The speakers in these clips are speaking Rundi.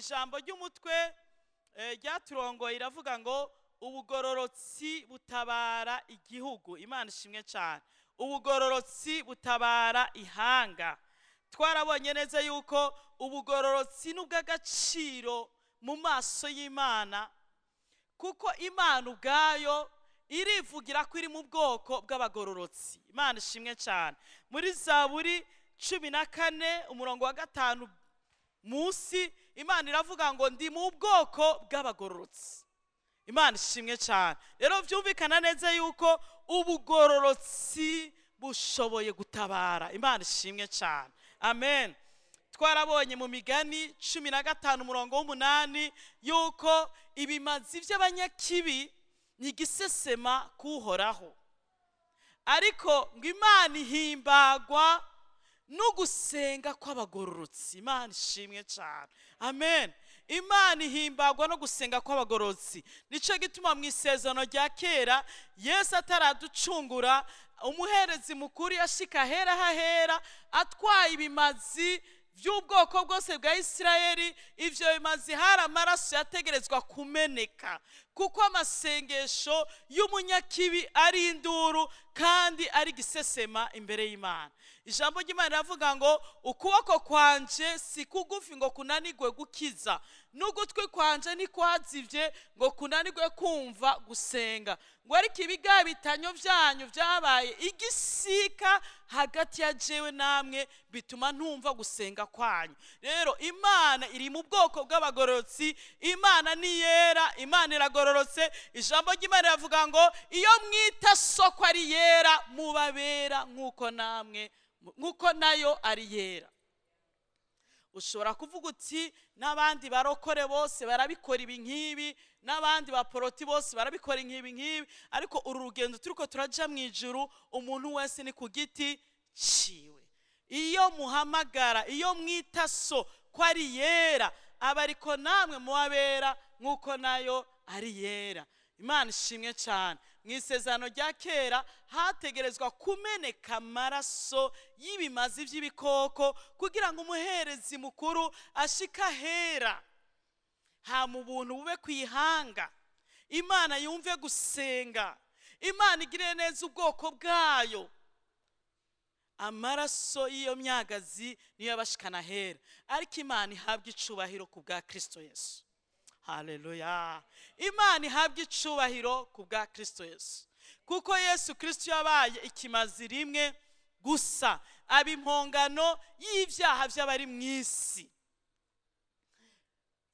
ijambo ry'umutwe ryaturongoye iravuga ngo ubugororotsi butabara igihugu. Imana ishimwe cyane. Ubugororotsi butabara ihanga. Twarabonye neza yuko ubugororotsi n'ubw'agaciro mu maso y'Imana, kuko Imana ubwayo irivugira ko iri mu bwoko bw'abagororotsi. Imana ishimwe cyane. Muri Zaburi 14 umurongo wa 5 munsi, Imana iravuga ngo ndi mu bwoko bw'abagororotsi. Imana ishimwe cyane. Rero byumvikana neza yuko ubugororotsi bushoboye gutabara. Imana ishimwe cyane. Amen. Twarabonye mu Migani 15 umurongo w'8 yuko ibimazi by'abanyakibi ni igisesema kuhoraho, ariko ngo Imana ihimbagwa no gusenga kw'abagororotsi. Imana ishimwe cyane. Amen. Imana ihimbagwa no gusenga kw'abagororotsi. Nico gituma mu isezerano rya kera Yesu ataraducungura, umuherezi mukuru yashika hera hahera atwaye ibimazi by'ubwoko bwose bwa Isirayeli. Ivyo bimazi hari amaraso yategerezwa kumeneka, kuko amasengesho y'umunyakibi ari induru kandi ari gisesema imbere y'Imana. Ijambo ry'Imana riravuga ngo ukuboko kwanje si kugufi ngo kunanigwe gukiza, n'ugutwi kwanje ntikwazivye ngo kunanigwe kumva gusenga, ngo ariko ibigabitanyo byanyu byabaye igisika hagati ya jewe namwe, bituma ntumva gusenga kwanyu. Rero Imana iri mu bwoko bw'abagororotsi. Imana ni yera, Imana iragororotse. Ijambo ry'Imana riravuga ngo iyo mwita soko ari yera, mubabera nk'uko nayo ari yera. Ushobora kuvuga uti n'abandi barokore bose barabikora ibi nk'ibi, n'abandi baporoti bose barabikora nk'ibi, ariko uru rugendo turiko turaja mu ijuru, umuntu wese ni ku giti ciwe. Iyo muhamagara, iyo mwita so ko ari yera, aba ariko namwe mubabera nk'uko nayo ari yera. Imana ishimwe cyane. Mu isezerano rya kera hategerezwa kumeneka amaraso y'ibimazi by'ibikoko kugira ngo umuherezi mukuru ashika hera, ha mu buntu bube kwihanga, Imana yumve gusenga, Imana igire neza ubwoko bwayo. Amaraso y'iyo myagazi niyo yabashikana hera, ariko Imana ihabwa icubahiro ku bwa Kristo Yesu. Haleluya. Imana ihabwa icubahiro ku bwa Kristo Yesu, kuko Yesu Kristo yabaye ikimazi rimwe gusa, aba impongano y'ivyaha by'abari mu isi,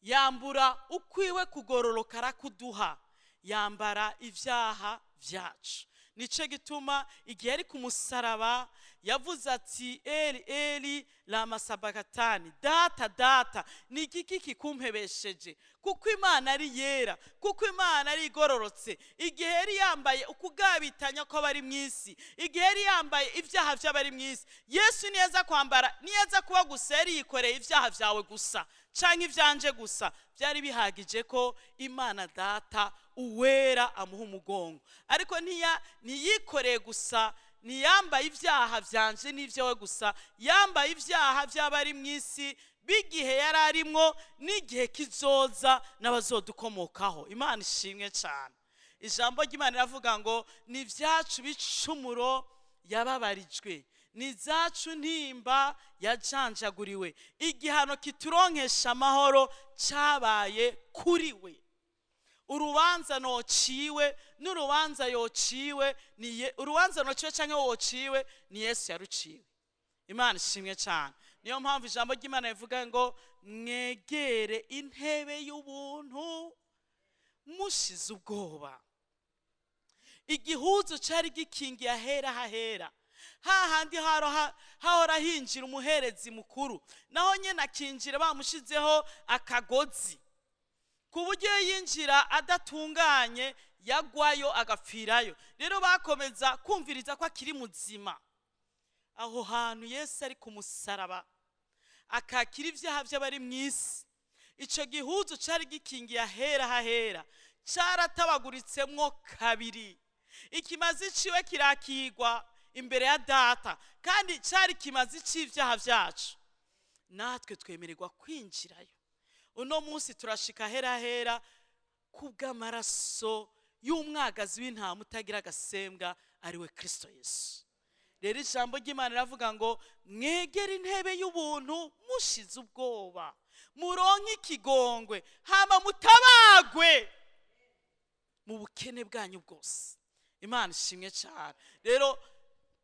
yambura ukwiwe kugororoka arakuduha, yambara ivyaha vyacu. Nico gituma igihe ari ku musaraba yavuze ati Eli Eli lama sabakatani, data data ni iki kikumpebesheje? Kuko Imana ari yera, kuko Imana ari igororotse. Igihe yari yambaye ukugabitanya ko bari mu isi, igihe yari yambaye ivyaha by'abari mu isi, Yesu niyeza kwambara, niyeza kuba gusa yari yikoreye ivyaha vyawe gusa canke ivyanje gusa, byari bihagije ko Imana data uwera amuha umugongo. Ariko ntiyikoreye gusa, niyambaye ivyaha vyanje n'ivyawe gusa, yambaye ivyaha by'abari mu isi bigihe yari arimwo n'igihe kizoza n'abazodukomokaho. Imana ishimwe cyane. Ijambo ry'Imana riravuga ngo ni vyacu bicumuro yababarijwe, ni zacu ntimba yajanjaguriwe, igihano kituronkesha amahoro cyabaye kuri we. Urubanza nociwe n'urubanza yociwe, urubanza nociwe canke wociwe ni Yesu yaruciwe. Imana ishimwe cyane. Niyo mpamvu ijambo ry'Imana rivuga ngo mwegere intebe y'ubuntu mushize ubwoba. Igihuzu cari gikingiye ahera hahera, hahandi hahora hinjira umuherezi mukuru, naho nyene akinjira bamushizeho akagozi, ku buryo yinjira adatunganye yagwayo agapfirayo. Rero bakomeza kumviriza ko akiri muzima. Aho hantu Yesu ari ku musaraba akakira ivyaha by'abari mu isi, ico gihuzu cari gikingiye ahera hahera caratabaguritsemwo kabiri. Ikimazi ciwe kirakigwa imbere ya data, kandi cari kimazi c'ivyaha vyacu. Natwe twemererwa kwinjirayo. uno munsi turashika hera kubw'amaraso y'umwagazi w'intama utagira agasembwa ariwe Kristo Yesu. Rero ijambo ry'Imana riravuga ngo mwegere intebe y'ubuntu mushize ubwoba, muronke ikigongwe, hama mutabagwe mu bukene bwanyu bwose. Imana ishimwe cyane. Rero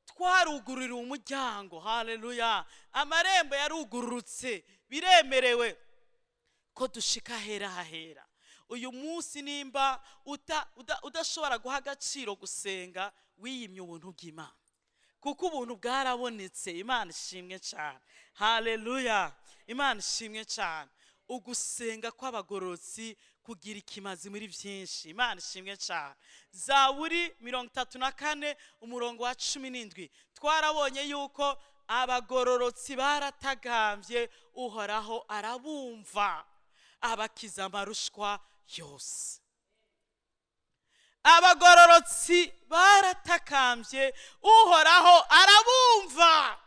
twarugurira umuryango, haleluya, amarembo yarugururutse, biremerewe ko dushika hera. Uyu munsi nimba udashobora guha agaciro gusenga, wiyimye ubuntu bw'Imana, kuko ubuntu bwarabonetse. Imana ishimwe cyane, haleluya, Imana ishimwe cyane. Ugusenga kw'abagororotsi kugira ikimazi muri byinshi. Imana ishimwe cyane. Zaburi 34 umurongo wa 17 twarabonye yuko abagororotsi baratagambye, Uhoraho arabumva, abakiza amarushwa yose. Abagororotsi baratakambye, Uhoraho arabumva,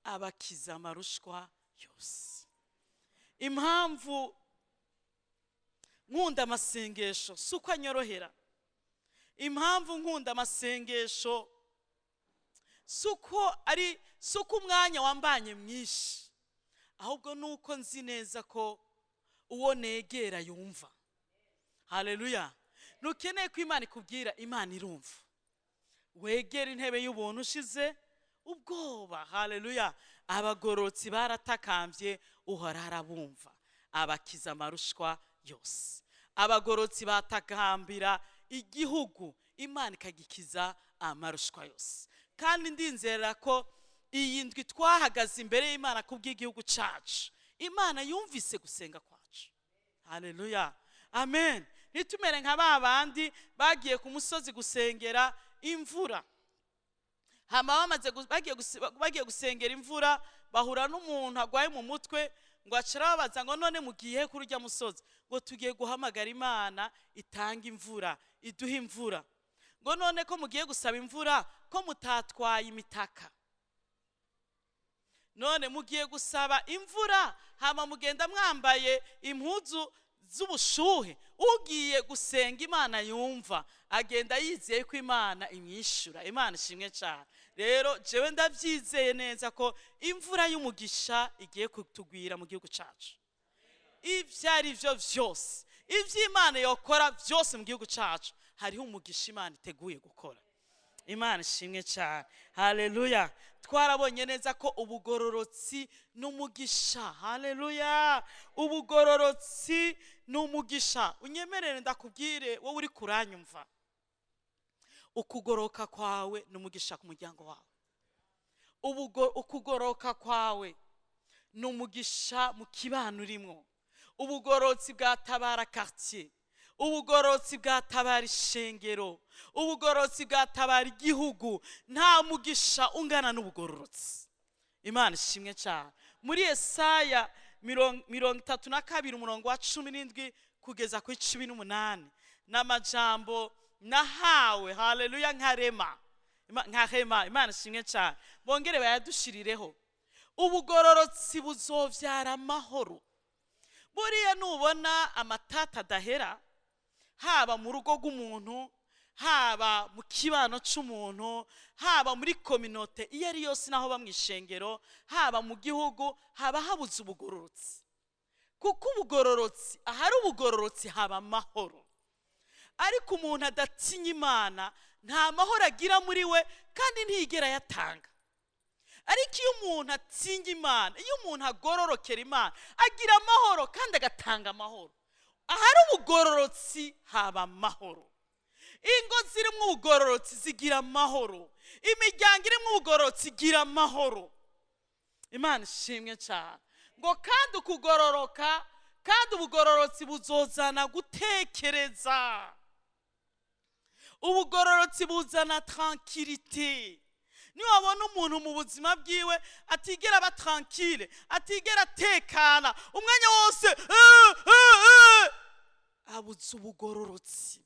abakiza amarushwa yose. Impamvu nkunda amasengesho suko anyorohera, impamvu nkunda amasengesho suko umwanya wambanye mwinshi, ahubwo nuko nzi neza ko uwo negera yumva. Haleluya. Nukeneye ko Imana ikubwira, Imana irumva. Wegera intebe y'ubuntu ushize ubwoba. Haleluya. Abagororotsi baratakambye, Uhoraho arabumva, abakiza amarushwa yose. Abagororotsi batakambira igihugu, Imana ikagikiza amarushwa yose. Kandi ndinzera ko iyi ndwi twahagaze imbere y'Imana kubw'igihugu cyacu, Imana yumvise gusenga kwacu. Haleluya, amen. Nitumere nka babandi bagiye ku musozi gusengera imvura, hama bagiye gusengera imvura, bahura n'umuntu agwaye mu mutwe, ngo acarabaza ngo none mugiye kurujya musozi, ngo tugiye guhamagara Imana itanga imvura, iduha imvura. Ngo none ko mugiye gusaba imvura, ko mutatwaye imitaka, none mugiye gusaba imvura hama mugenda mwambaye impuzu z'ubushuhe. Ugiye gusenga Imana yumva, agenda yizeye ko Imana imwishura. Imana ishimwe cyane. Rero jewe ndabyizeye neza ko imvura y'umugisha igiye kutugwira mu gihugu cyacu. Ivyari byo byose, ivy'Imana yokora byose mu gihugu cyacu, hariho umugisha Imana iteguye gukora. Imana ishimwe cyane, haleluya. Twarabonye neza ko ubugororotsi n'umugisha, haleluya. Ubugororotsi n'umugisha. Unyemerere ndakubwire wowe uri kuranyumva, ukugoroka kwawe n'umugisha ku muryango wawe. Ukugoroka kwawe n'umugisha mu kibano urimo. Ubugororotsi bwatabara quartier, ubugororotsi bwatabara ishengero, ubugororotsi bwatabara igihugu. Nta mugisha ungana n'ubugororotsi. Imana ishimwe cyane. Muri Yesaya 32 umurongo wa 17 kugeza ku 18 n'amajambo nahawe, haleluya, nkarema. Imana ishimwe cyane. Bongere bayadushirireho. Ubugororotsi buzovyara amahoro. Buriya nubona amatata adahera, haba mu rugo rw'umuntu, haba mu kibano cy'umuntu, haba muri kominote iyo ari yose, naho bamwishengero, haba mu gihugu, haba habuze ubugororotsi. Kuko ubugororotsi, ahari ubugororotsi haba amahoro. Ariko umuntu adatinya Imana nta mahoro agira muri we, kandi ntiyigera yatanga. Ariko iyo umuntu atinya Imana, iyo umuntu agororokera Imana, agira amahoro kandi agatanga amahoro. Ahari ubugororotsi haba amahoro. Ingo zirimo ubugororotsi zigira amahoro, imiryango irimo ubugororotsi igira amahoro. Imana ishimwe cyane. Ngo kandi ukugororoka, kandi ubugororotsi buzozana gutekereza. Ubugororotsi buzana tranquillité. Niyo wabona umuntu mu buzima bwiwe atigera aba tranquille, atigera atekana, umwanya wose abuze ubugororotsi.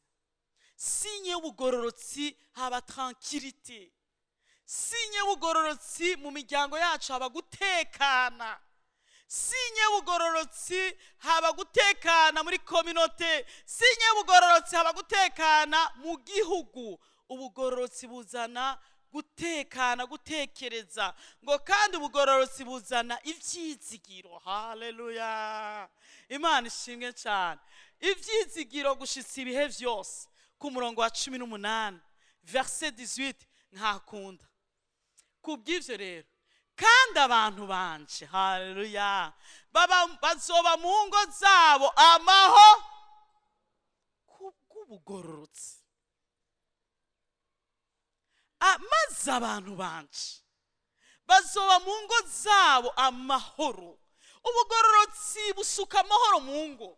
Sinye ubugororotsi haba tranquillité. Sinye ubugororotsi mu miryango yacu haba gutekana. sinye y'ubugororotsi haba gutekana muri kominote, sinye y'ubugororotsi haba gutekana mu gihugu. Ubugororotsi buzana gutekana, gutekereza, ngo kandi ubugororotsi buzana ivyizigiro. Haleluya, Imana ishimwe cyane. Ivyizigiro gushitsa ibihe vyose. Ku murongo wa 18 verset 18 nkakunda. Kubw'ivyo rero kandi abantu banje, haleluya, bazoba mu ngo zabo amaho kubugororotsi. Maze abantu banje bazoba mu ngo zabo amahoro. Ubugororotsi busuka amahoro mu ngo.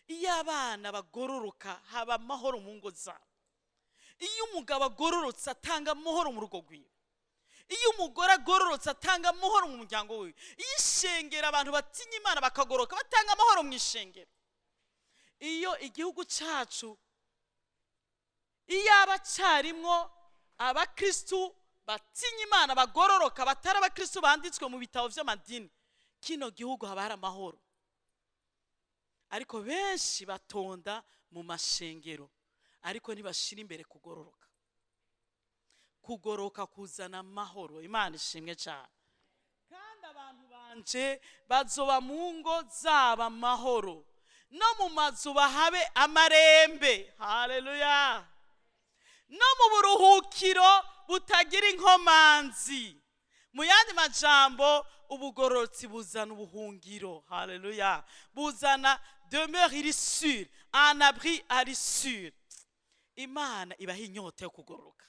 Iyo abana bagororoka haba amahoro mu ngo zabo. Iyo umugabo agororotse atanga amahoro mu rugo rwiwe. Iyo umugore agororotse atanga amahoro mu muryango wiwe. Iyo ishengero abantu batinya Imana bakagoroka batanga amahoro mu ishengero. Iyo igihugu cyacu iyo abacarimwo abakristu batinya Imana bagororoka batari abakristu banditswe mu bitabo by'amadini, kino gihugu haba hari amahoro. Ariko benshi batonda mu mashengero ariko ntibashira imbere kugororoka. Kugoroka kuzana amahoro. Imana ishimwe cyane. Kandi abantu banje bazoba mu ngo zaba amahoro, no mu mazu bahabe amarembe. Haleluya. No mu buruhukiro butagira inkomanzi. Mu yandi majambo ubugororotsi buzana ubuhungiro. Haleluya. Buzana demeure iri sûre, un abri ari sûre. Imana ibaha inyota yo kugororoka.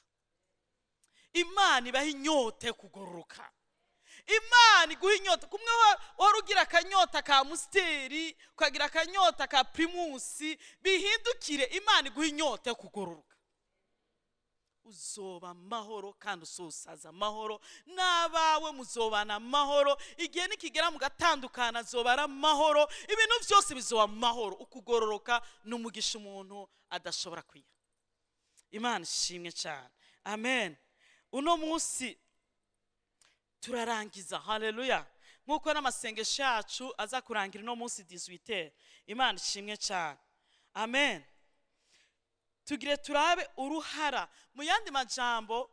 Imana ibaha inyota yo kugororoka. Imana iguha inyota. Kumwe wari ugira akanyota ka musteri, ukagira akanyota ka primusi, bihindukire Imana iguha inyota yo kugororoka. Uzoba amahoro kandi usosaza amahoro, n'abawe muzobana amahoro. Igihe nikigera mugatandukana zoba ari amahoro, ibintu byose bizoba amahoro. Ukugororoka n'umugisha umuntu adashobora kwiha. Imana ishimwe cyane. Amen. Uno munsi turarangiza. Haleluya. Nkuko n'amasengesho yacu aza kurangira no munsi 18. Imana ishimwe cyane. Amen. Tugire turabe uruhara. Mu yandi majambo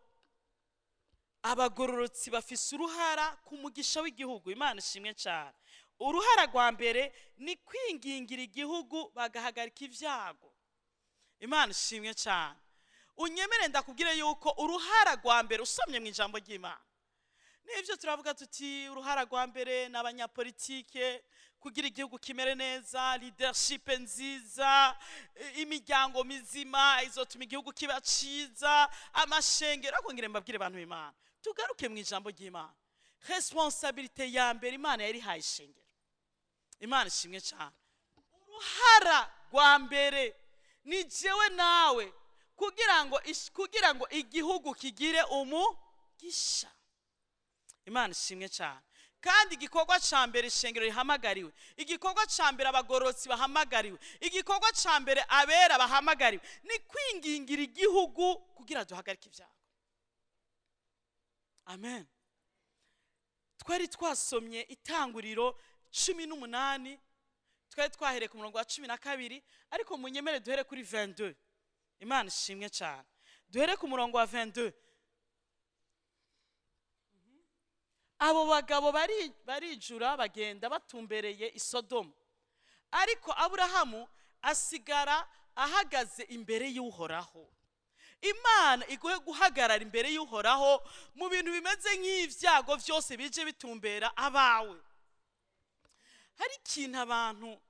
abagororotsi bafise uruhara ku mugisha w'igihugu. Imana ishimwe cyane. Uruhara rwa mbere ni kwingingira igihugu bagahagarika ivyago. Imana ishimwe cyane. Unyemere ndakubwire yuko uruhara rwa mbere usomye mu ijambo ry'Imana. Nivyo turavuga tuti uruhara rwa mbere n'abanyapolitike kugira igihugu kimere neza, leadership nziza, imiryango mizima izotuma igihugu kiba ciza, amashengero. Akongere mbabwire abantu b'Imana, tugaruke mu ijambo ry'Imana. Responsabilité ya mbere Imana yari haye ishengero. Imana ishimwe cyane. Uruhara rwa mbere ni jewe nawe kugira ngo igihugu kigire umugisha. Imana ishimwe cyane. Kandi igikorwa ca mbere ishengero rihamagariwe, igikorwa ca mbere abagororotsi bahamagariwe, igikorwa ca mbere abera bahamagariwe ni kwingingira igihugu kugira duhagarike ibyago. Amen. Twari twasomye Itanguriro 18, twari twahereye ku murongo wa 12, ariko munyemere duhere kuri 22. Imana ishimwe cyane. Duhere ku murongo wa 22. Abo bagabo barijura bagenda batumbereye i Sodomu, ariko Aburahamu asigara ahagaze imbere y'Uhoraho. Imana iguhe guhagarara imbere y'Uhoraho mu bintu bimeze nk'ivyago byose bije bitumbera abawe. Hari ikintu abantu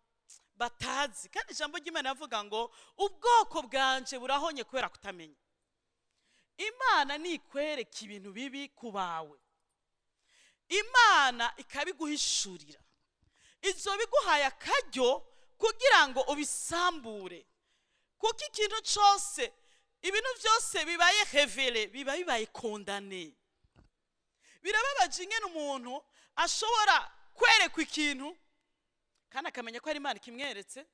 batazi, kandi ijambo ry'Imana yavuga ngo ubwoko bwanje burahonye kubera kutamenya. Imana nikwereka ibintu bibi kubawe, Imana ikabiguhishurira, izo biguhaye akaryo kugira ngo ubisambure. Kuko ikintu cyose, ibintu byose bibaye révélé bibaye condamné. Birababaje ingene umuntu ashobora kwerekwa ikintu kandi akamenya ko ari Imana kimweretse,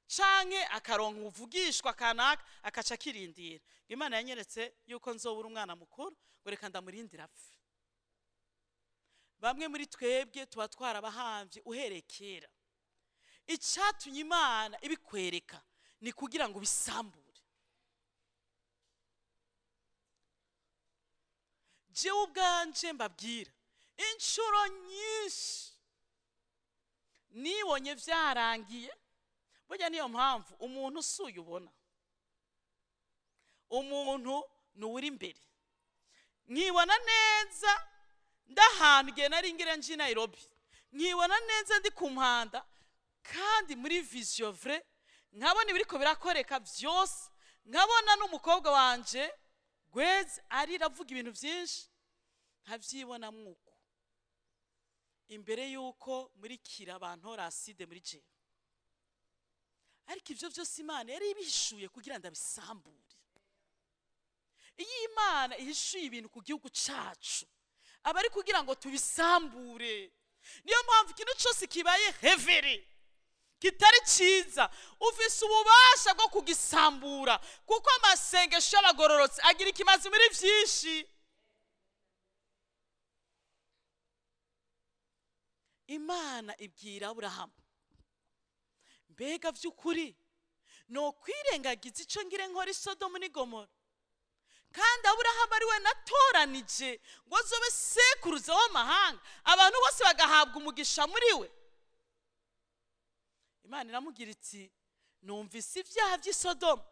canke akaronka uvugishwa kanaka akaca kirindira. Imana yanyeretse yuko nzobura umwana mukuru, ngo reka ndamurindira apfe. bamwe muri twebwe tuba twarabahambye uhereye kera. Icyatumye Imana ibikwereka ni kugira ngo bisambure. Jewe ubwanje mbabwira inshuro nyinshi nibonye byarangiye. Burya niyo mpamvu umuntu usuye ubona umuntu nuwuri imbere. Nkibona neza ndahantu igihe nari ngira nji Nairobi, nkibona neza ndi ku muhanda kandi muri vision vrai, nkabona ibiriko birakoreka byose, nkabona n'umukobwa wanje Gweze ari ravuga ibintu byinshi, nkabyibona mwuko imbere yuko muri kira abantu raside muri je. Ariko ivyo byose Imana yari ibishuye kugira ndabisambure. Iyi Imana ihishuye ibintu ku gihugu cacu, aba ari kugira ngo tubisambure. Niyo mpamvu ikintu cyose kibaye hevere kitari ciza ufise ububasha bwo kugisambura, kuko amasengesho y'abagororotsi agira ikimazi muri vyinshi. Imana ibwira Aburahamu, mbega vy'ukuri no kwirengagiza ico ngire nkora Sodomu ni Gomora? Kandi Aburahamu ari we natoranije ngo azobe sekuruza w'amahanga, abantu bose bagahabwa umugisha muri we. Imana iramubwira iti, numvise ibyaha by'i Sodomu,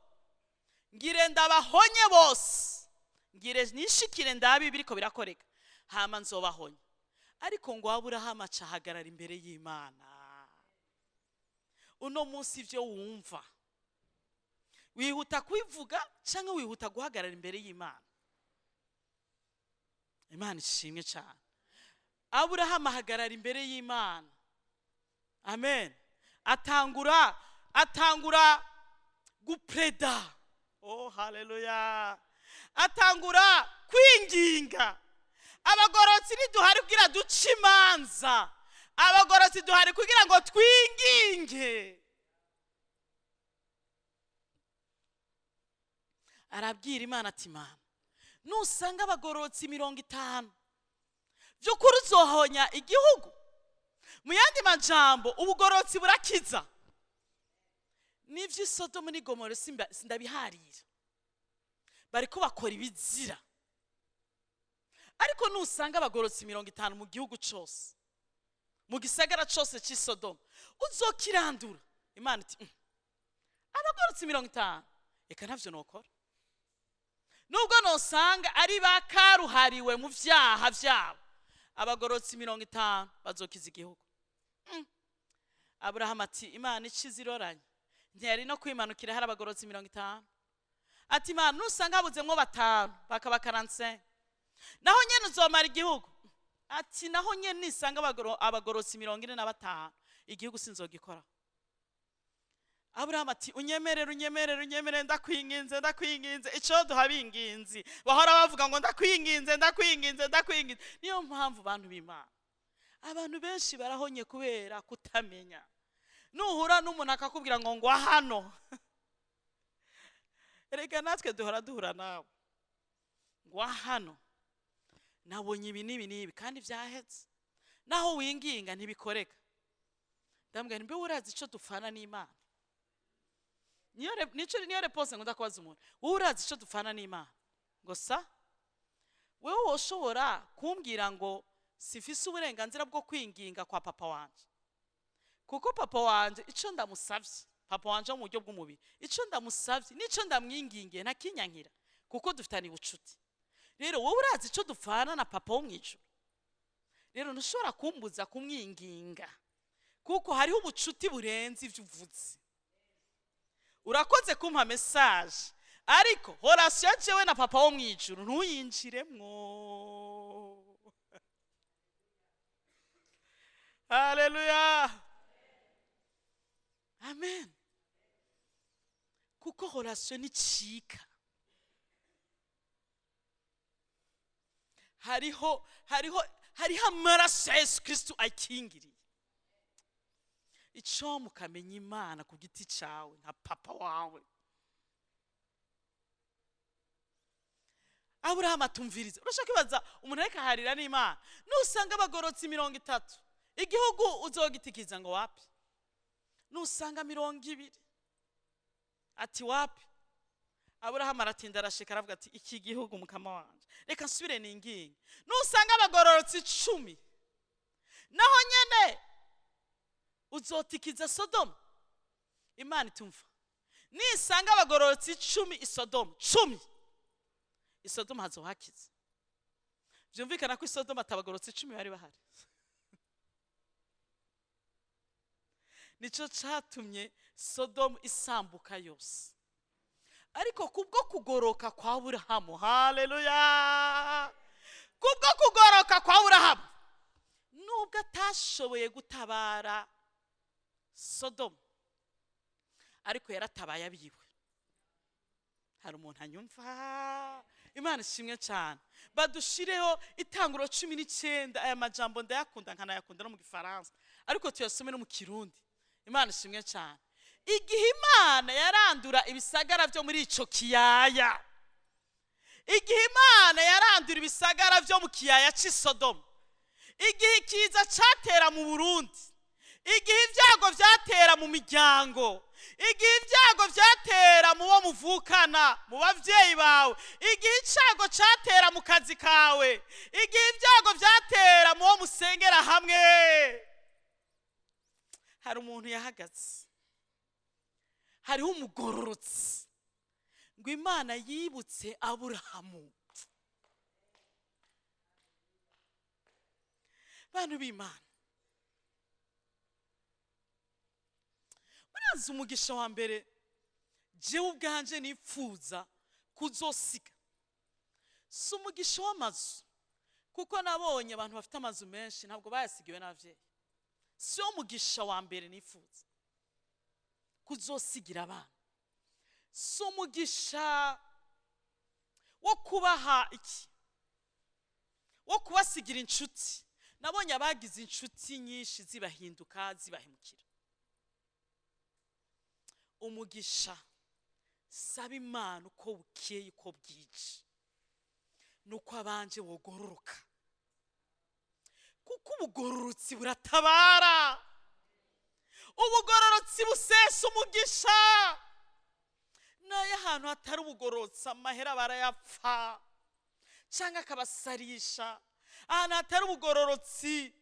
ngire ndabahonye bose, ngire nishikire ndabi biriko birakoreka, hama nzobahonye. Ariko ngo Aburahamu acahagarara imbere y'Imana. Uno munsi ivyo wumva wihuta kwivuga cyangwa wihuta guhagarara imbere y'Imana? Imana ishimwe cyane. Aburahamu ahagarara imbere y'Imana. Amen. Atangura gupreda. Oh haleluya. Atangura kwinginga. Abagororotsi niduhari kugira duce imanza, abagororotsi duhari kugira ngo twinginge. Arabwira Imana ati, Imana nusanga abagororotsi 50 by'ukuri uzohonya igihugu. Mu yandi majambo ubugororotsi burakiza. N'ivyo Sodomu ni Gomora sindabiharira, bariko bakora ibizira. Ariko nusanga abagororotsi 50 mu gihugu cyose, mu gisagara cyose cy'i Sodomu, uzokirandura. Imana iti, abagororotsi 50 eka ntavyo nokora. Nubwo nosanga ari bakaruhariwe mu vyaha vyabo, abagororotsi 50 bazokiza igihugu. Aburahamu ati, Imana iciziroranye ntiyari no kwimanukira hari abagororotsi 50. Ati, Imana nusanga habuzemwo 5 bakaba 45, naho nyene uzomara igihugu. Ati, naho nyene nisanga abagororotsi 45 igihugu sinzogikora. Aburahamu ati, unyemerere ndakwinginze ico duhabinginzi. Bahora bavuga ngo ndakwinginze. Niyo mpamvu bantu b'Imana, abantu benshi barahonye kubera kutamenya. Nuhura n'umuntu akakubwira ngo ngwa hano, erega natwe duhura nawe, ngwa hano nabonye ibi n'ibi kandi vyahetse, naho winginga ntibikoreka. Ndambwira mbe urazi ico dufana n'Imana? Niyo repose ngo ndakwaza umuntu, urazi ico dufana n'Imana? Ngo sa wewe woshobora kumbwira ngo sifise uburenganzira bwo kwinginga kwa papa wanje, kuko papa wanje ico ndamusavye, papa wanje mu buryo bw'umubiri, ico ndamusavye nico ndamwingingiye ntakinyankira, kuko dufitani ubucuti. Rero wowe urazi ico dufana na papa wo mwijuru, rero ntushobora kumbuza kumwinginga, kuko hariho ubucuti burenze ivyo uvuze. Urakoze kumpa message, ariko relation jewe na papa wo mwijuru ntuyinjiremwo. Haleluya. Amen. Kuko relation icika. Hariho amaraso ya Yesu Kristo akingiriye. Ico mukamenya Imana ku giti cawe nka papa wawe. Aburahamu atumviriza. Urashaka kwibaza umuntu ariko aharira n'Imana nusanga abagororotsi 30 igihugu uzogitikiza ngo wapi? Nusanga 20 ati wapi? Aburahamu aratinda arashika aravuga ati iki gihugu mukama wanje reka nsubire ninginge. Nusanga abagororotsi 10 naho nyene uzotikiza Sodoma. Imana itumva. Nisanga abagororotsi 10 iSodoma 10 iSodoma hazohakiza. Byumvikana ko iSodoma atabagororotsi 10 bari bahari. Nico catumye Sodoma isambuka yose. Ariko kubwo kugoroka kwa Aburahamu, haleluya, kubwo kugoroka kwa Aburahamu, nubwo atashoboye gutabara Sodoma, ariko yaratabaye abiwe. Hari umuntu anyumva? Imana ishimwe cyane. Badushireho Itanguriro 19 aya majambo ndayakunda nkanayakunda no mu Gifaransa, ariko tuyasome no mu Kirundi. Imana ishimwe cyane. Igihe Imana yarandura ibisagara byo muri ico kiyaya, igihe Imana yarandura ibisagara byo mu kiyaya cy'Isodoma, igihe kiza catera mu Burundi, igihe ibyago byatera mu miryango, igihe ibyago byatera mu bo muvukana, mu bavyeyi bawe, igihe icyago catera mu kazi kawe, igihe ibyago byatera mu bo musengera hamwe, hari umuntu yahagaze. Hariho umugororotsi ngo Imana yibutse Aburahamu. Bantu b'Imana, murazi umugisha wa mbere jewe ubwanje nipfuza kuzosiga si umugisha w'amazu, kuko nabonye abantu bafite amazu menshi ntabwo bayasigiwe n'abavyeyi. Si wo mugisha wa mbere nifuza kuzosigira abana. Si umugisha wo kubaha iki, wo kubasigira inshuti. Nabonye abagize inshuti nyinshi zibahinduka zibahemukira. Umugisha saba Imana uko bukeye uko bwije nuko abanje wogororoka, kuko ubugororotsi buratabara. Ubugororotsi busesa umugisha. Naye ahantu hatari ubugororotsi amahera barayapfa cyangwa akabasarisha. Ahantu hatari ubugororotsi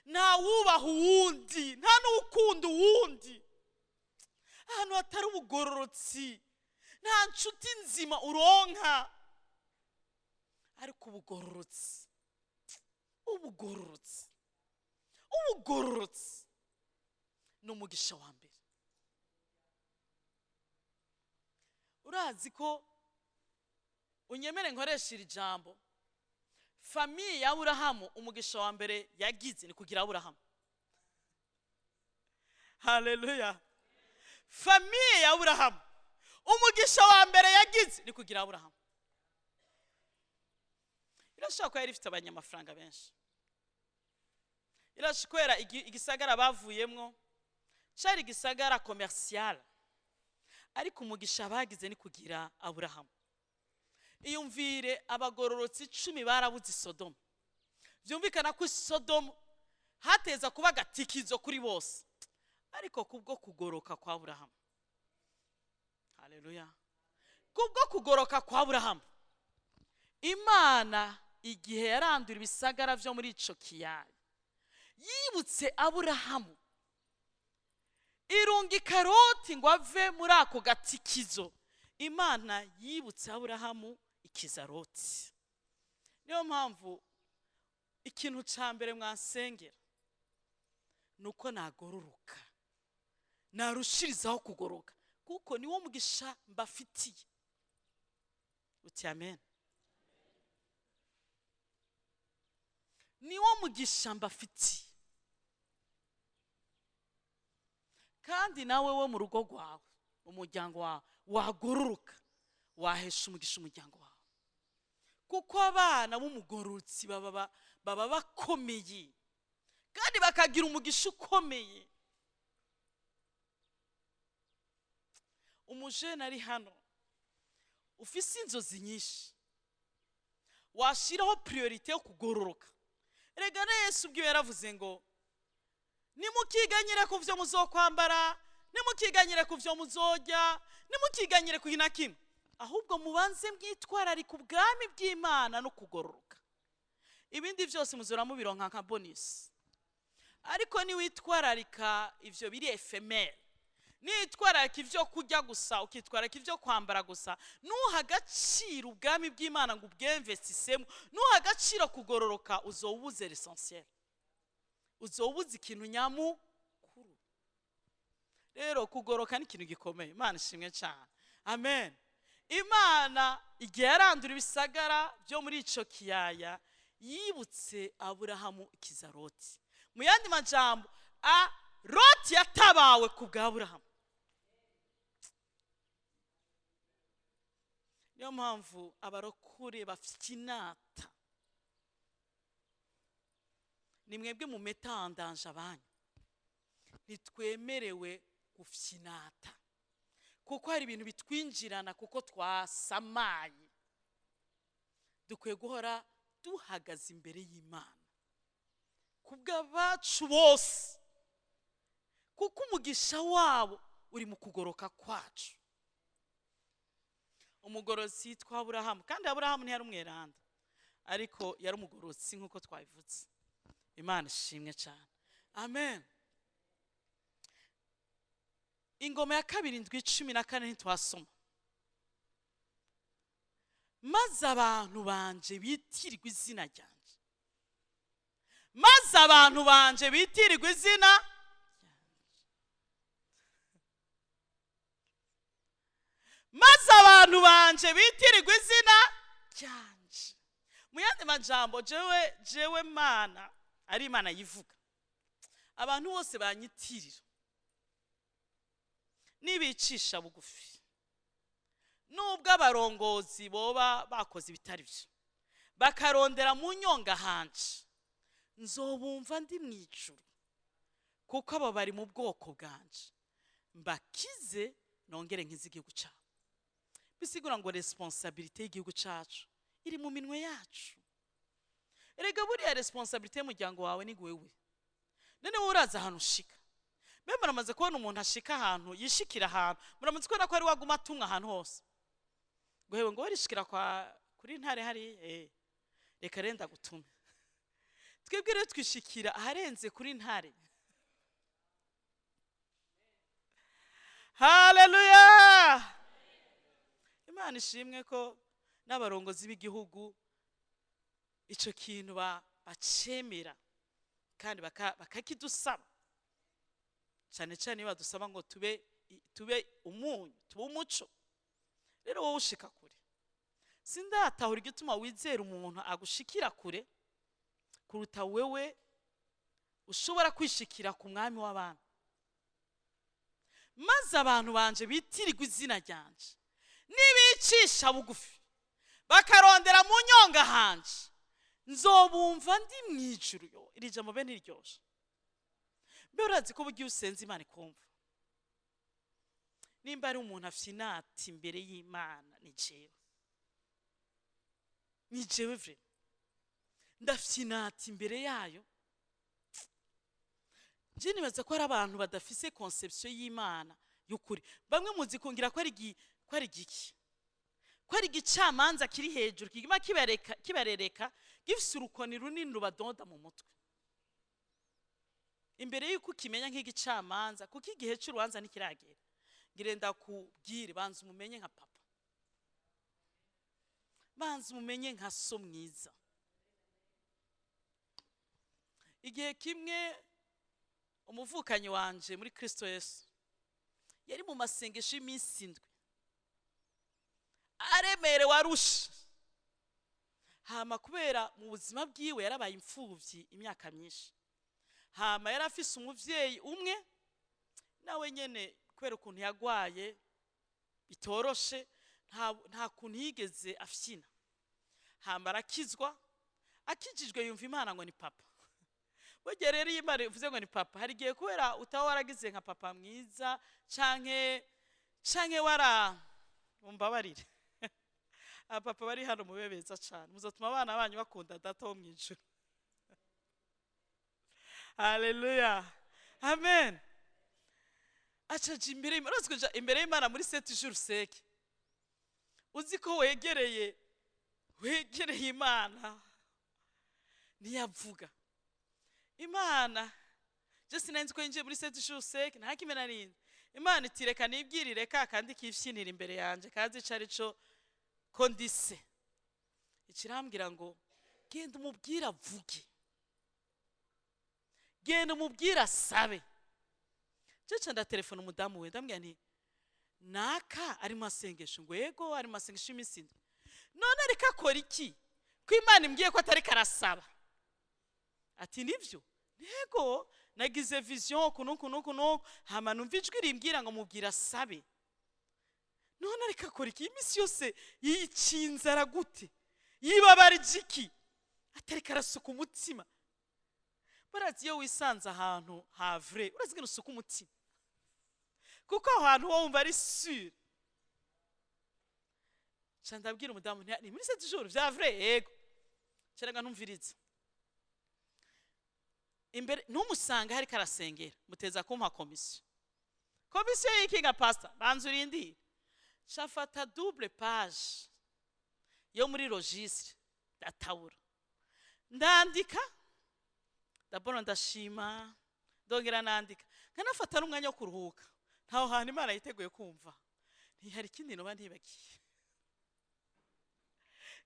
nta wubaha uwundi, nta n'ukunda uwundi. Ahantu hatari ubugororotsi nta nshuti nzima uronka. Ariko ubugororotsi ni umugisha wa mbere. Urazi ko unyemere nkoresha iri jambo, famiye ya Aburahamu umugisha wa mbere yagize ni kugira Aburahamu. Haleluya. Famiye ya Aburahamu umugisha wa mbere yagize ni kugira Aburahamu. Irashaka ko yari ifite abanyamafaranga benshi. Irashkwera igisagara bavuyemwo cyari igisagara commercial, ariko umugisha bagize ni kugira Aburahamu. Iyumvire abagororotsi 10 barabuze Sodoma. Byumvikana ko Sodoma hateza kuba gatikizo kuri bose, ariko kubwo kugoroka kwa Aburahamu. Haleluya. Kubwo kugoroka kwa Aburahamu, Imana igihe yarandura ibisagara byo muri ico kiyaya yibutse Aburahamu, irungika Loti ngo ave muri ako gatikizo. Imana yibutse Aburahamu ikiza Loti. Niyo mpamvu ikintu ca mbere mwansengera nuko nagororoka, narushirizaho kugoroka, kuko niwo mugisha mbafitiye. Uti amen. Niwo mugisha mbafitiye. Kandi nawe wo mu rugo rwawe, umuryango wawe wagororoka, wahesha umugisha umuryango wawe. Kuko abana b'umugororotsi baba bakomeye kandi bakagira umugisha ukomeye. Umujene ari hano ufise inzozi nyinshi, washiraho priorite yo kugororoka. Erega na Yesu ubwiwe yaravuze ngo nimukiganyire ku vyo muzokwambara, nimukiganyire ku vyo muzorya, nimukiganyire ku hina kimwe, ahubwo mubanze mwitwararika ubwami bw'Imana no kugororoka. Ibindi vyose muzora mubironka nka bonus. Ariko ni witwararika ivyo biri ephemer, nitwararika ivyo kurya gusa, ukitwararika ivyo kwambara gusa, nuha agaciro ubwami bw'Imana ngo ubwemvestisemo, nuha agaciro kugororoka, uzobuze l'essentiel, uzobuze ikintu nyamukuru. Rero kugoroka ni ikintu gikomeye. Imana ishimwe cyane. Amen. Imana igihe yarandura ibisagara byo muri ico kiyaya, yibutse Aburahamu ikiza Loti. Mu yandi majambo, Loti yatabawe ku bwa Aburahamu. Niyo mpamvu abarokore bafite inata, ni mwebwe mu metandanje abanyu, nitwemerewe gufyinata, kuko hari ibintu bitwinjirana, kuko twasamaye. Dukwiye guhora duhagaze imbere y'Imana kubw'abacu bose, kuko umugisha wabo uri mu kugoroka kwacu. Umugororotsi yitwa Aburahamu, kandi Aburahamu ntiyari umweranda, ariko yari umugororotsi nk'uko twabivutse. Imana ishimwe cyane. Amen. Ingoma ya 7:14 ntitwasoma. Maze abantu banje bitirirwa izina ryanje, maze abantu banje bitirirwa izina ryanje, maze abantu banje bitirirwa izina ryanje. Mu yandi majambo, jewe Mana ari Imana yivuga, abantu bose banyitirira nibicisha bugufi, nubwo abarongozi boba bakoze ibitari byo, bakarondera mu nyonga hanje, nzobumva ndi mwijuru, kuko abo bari mu bwoko bwanje, mbakize nongere nkize igihugu cyabo. Bisigura ngo responsabilité y'igihugu cyacu iri mu minwe yacu. Erega buriya responsabilité y'umuryango wawe ni gwewe. None wowe uraza ahantu ushika, mbe muramaze kubona umuntu ashika ahantu, yishikira ahantu, muramaze kubona ko ari waguma atumwa ahantu hose, gwewe ngo warishikira kuri ntare hari, reka renda gutume. Twebwe rero twishikira aharenze kuri ntare. Haleluya. Imana ishimwe ko n'abarongozi b'igihugu ico kintu bacemera kandi bakakidusaba, cyane cyane badusaba ngo tube umunyu, tube umuco. Rero wowe ushika kure, sindatahura igituma wizera umuntu agushikira kure kuruta wewe ushobora kwishikira ku mwami w'abantu. Maze abantu banje bitirirwa izina ryanje, nibicisha bugufi, bakarondera mu nyonga hanje, nzobumva ndi mwijuru. Yo iri jambo bene riryoshe. Mbe urazi ko bugiye usenze Imana ikumva. Nimba ari umuntu afyinati imbere y'Imana, ni jewe vre ndafyinati imbere yayo. Je nibaza ko ari abantu badafise conception y'Imana y'ukuri. Bamwe muzi kungira ko ari igiki, ko ari igicamanza kiri hejuru, kigima kibarereka, gifise urukoni runini rubadonda mu mutwe. Imbere y'uko kimenya nk'igicamanza, kuko igihe cy'urubanza ntikiragera, ngirenda kubwire banza umumenye nka papa, banza umumenye nka so mwiza. Igihe kimwe umuvukanyi wanje muri Kristo Yesu yari mu masengesho y'iminsi 7, aremere warusha. Hama kubera mu buzima bwiwe yarabaye imfuvyi imyaka myinshi, hama yarafise umuvyeyi umwe, nawe nyene kubera ukuntu yagwaye bitoroshe, nta kuntu yigeze afyina. Hama arakizwa, akijijwe yumva Imana ngo ni papa. Burya rero iyo Imana ivuze ngo ni papa, hari igihe kubera utaho waragize nka papa mwiza, canke umbabarire Papa bari hano mubebeza cyane, muzatuma abana banyu bakunda data wo mwijuru. Haleluya, amen. Acaje imbere y'Imana, urazikuja imbere y'Imana muri 7 jours sec. Uzi ko wegereye Imana ntiyavuga. Imana je sinanzi ko yinjiye muri 7 jours sec, nta kimena ninde. Imana itireka nibwirire kandi kifyinira imbere yanje kazi carico ko ndise. Ikirambwira ngo genda umubwira avuge, genda umubwira asabe. Cece nda telefone umudamu we ndambwira nti naka ari masengesho, ngo yego ari masengesho imisindi. None ariko akora iki ko Imana imbwiye ko atari karasaba? Ati nivyo, yego nagize vision kuno hama numva ijwi rimbwira ngo mubwira asabe. None ariko akora iki imisi yose yicinzara gute, yibabara iki atari karasuka umutima? Barazi iyo wisanze ahantu havre urazigena usuka umutima, kuko ahantu wumva ari sûr. Candabwira umudamu ni muri 7 jours vya vrai, yego cyeraga ntumviriza imbere ntumusanga hari karasengera, muteza kumpa komisiyo y'ikinga pastor banzurindi shafata double page yo muri registre datawura ndandika dabona ndashima ndongera nandika nkanafata n'umwanya wo kuruhuka, ntaho hantu Imana yiteguye kumva. Ntihari ikindi no bandibagiye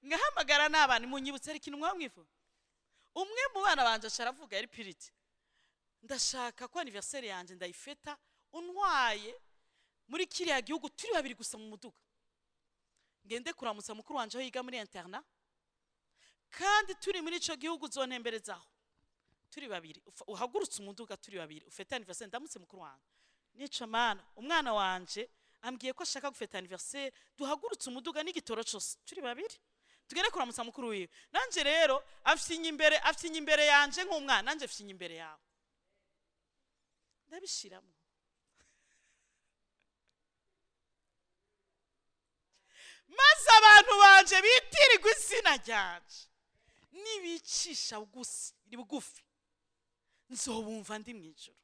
ngahamagara n'abana munyibutse ari kintu mwamwifu. Umwe mu bana banje asharavuga yari piriti, ndashaka ko anniversaire yanje ndayifeta untwaye muri kiriya gihugu turi babiri gusa mu muduga, ngende kuramutsa mukuru wanje aho yiga muri interna, kandi turi muri ico gihugu zontemberezaho turi babiri, uhagurutse umuduga turi babiri ufeta anniversaire ndamutse mukuru wanje. Nico mana umwana wanje ambwiye ko ashaka gufeta anniversaire, duhagurutse umuduga n'igitoro cyose turi babiri tugere kuramutsa mukuru wiwe. Nanje rero afyinye imbere yanje nk'umwana, nanje afyinye imbere yawe ndabishiramo. Maze abantu banje bitirirwa izina ryanje nibicisha bugufi nzobumva ndi mwijuru.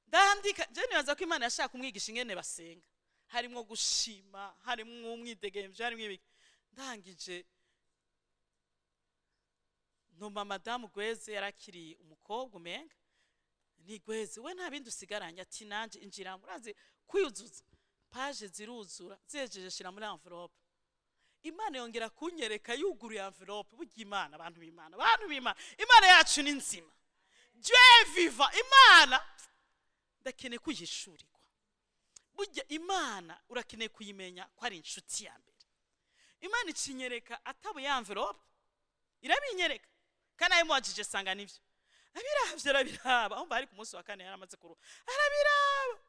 Ndandika je nibaza ko Imana yashaka kumwigisha ingene basenga, harimo gushima, harimo umwidegemvye, harimo ibiki. Ndangije numa madamu Gweze yarakiri umukobwa umenga ni Gweze, we nta bindi usigaranye. Ati nanje injira murazi kwiyuzuza page ziruzura zejeje shira muri envelope. Imana yongera kunyereka yuguruye envelope. Burya Imana abantu b'Imana, Imana yacu ni nzima. Dieu vivant, Imana ndakeneye kuyishurirwa. Burya Imana urakeneye kuyimenya ko ari inshuti ya mbere. Imana ikinyereka atabo ya envelope irabinyereka, kana yimwajije sanga nivyo abiraba aho bari ku munsi wa kane yaramaze kuru arabiraba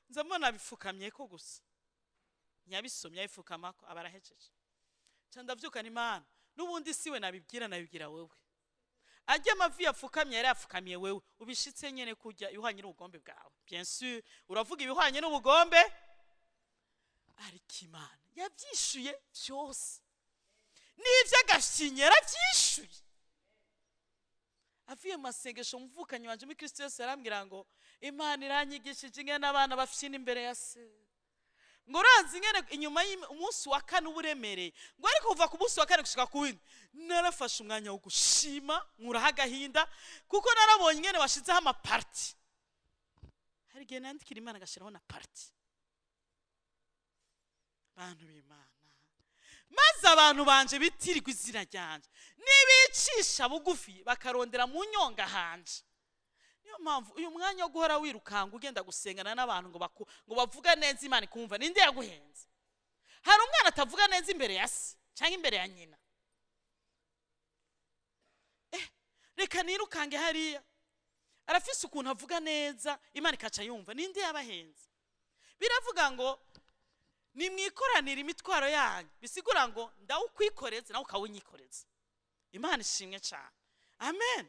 nzamona bifukamye ko gusa nyabisomya ifukamako abarahejeje. Candavyuka ni Mana nubundi siwe nabibwira wewe, ajya amavi yafukamye yari yafukamiye wewe, ubishitse nyene kujya ihwanye n'ubugombe bwawe. Bien sûr uravuga ibihwanye n'ubugombe, ariko Imana yavyishuye byose n'ivyo agafyinyera byishuye. Avuye masengesho mvukanye wanje muri Kristo Yesu yarambwira ngo Imana iranyigishije ingene abana bafyina imbere ya se, ngo uranzi ingene inyuma y'umunsi wa kane uburemereye, ngo ariko kuva ku munsi wa kane gushika ku windi narafashe umwanya wo gushima nkuraho agahinda, kuko narabonye ingene washizeho amaparti. Hari igihe nandikira Imana agashiraho na parti. Bantu b'Imana, maze abantu banje bitirirwa izina ryanje nibicisha bugufi bakarondera mu nyonga hanje. Niyo mpamvu uyu mwanya wo guhora wirukanga ugenda gusengana n'abantu ngo bavuga neza Imana ikumva, ninde yaguhenze? Hari umwana atavuga neza imbere ya se cyangwa imbere ya nyina? Reka nirukange hariya arafise ukuntu avuga neza Imana ikaca yumva, ninde yabahenze? Biravuga ngo nimwikoranira imitwaro yanyu, bisigura ngo ndawukwikoreza nawe ukawunyikoreza. Imana ishimwe cyane, amen,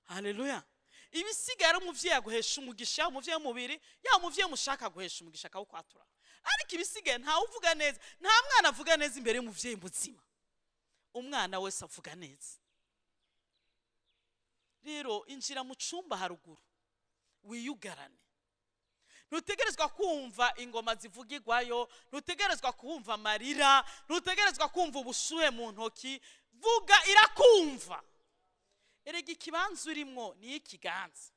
haleluya. Ibisigara umuvyeyi aguhesha umugisha, umuvyeyi w'umubiri ya umuvyeyi mushaka guhesha umugisha akawukwatura. ariko ibisigaye ntawe uvuga neza. Nta mwana avuga neza imbere y'umuvyeyi muzima. Umwana wese avuga neza. Rero injira mu cumba haruguru wiyugarane. Ntutegerezwa kumva ingoma zivugirwayo, ntutegerezwa kumva amarira, ntutegerezwa kumva ubushuhe mu ntoki. Vuga irakumva. Erega ikibanza urimwo ni ikiganza.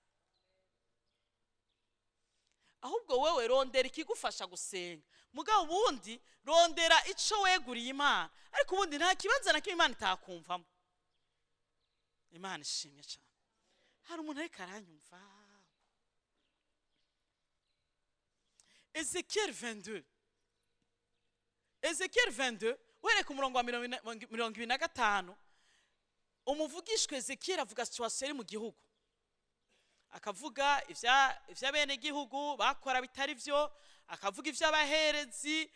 Ahubwo wewe rondera ikigufasha gusenga. Mugabo ubundi rondera ico weguriye Imana. Ariko ubundi nta kibanza na kimwe Imana itakumvamo. Imana ishimye cyane. Hari umuntu ariko aranyumva. Ezekiel 22. Ezekiel 22 were ku murongo wa 25. Umuvugishwe Ezekiel avuga situation iri mu gihugu. Akavuga ivya bene gihugu bakora bitari vyo, akavuga ivy'abaherezi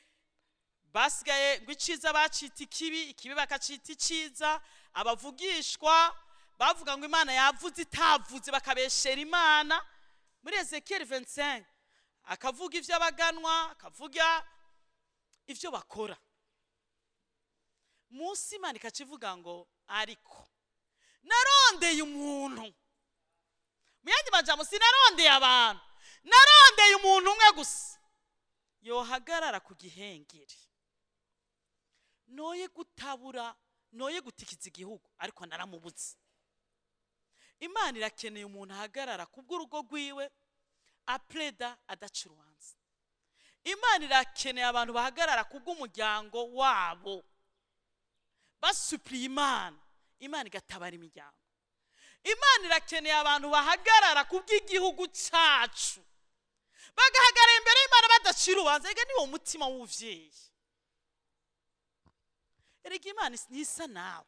basigaye ngo iciza bacita ikibi bakacita iciza, abavugishwa bavuga ngo Imana yavuze itavuze bakabeshera Imana. Muri Ezekiel 25 akavuga ivy'abaganwa, akavuga ivyo bakora. Musi Imana ikacivuga ngo ariko narondeye umuntu. Muyandi majambo sinarondeye abantu, narondeye umuntu umwe gusa yohagarara ku gihengeri, noye gutabura, noye gutikiza igihugu, ariko naramubuze. Imana irakeneye umuntu ahagarara kubw'urugo rwiwe apreda adaca urubanza. Imana irakeneye abantu bahagarara kubw'umuryango wabo basupliye Imana, Imana igatabara imiryango. Imana irakeneye abantu bahagarara kubw'igihugu cyacu, bagahagarara imbere y'Imana badaca urubanza. Ega niwo mutima w'uvyeyi. Erega Imana nisa nawe,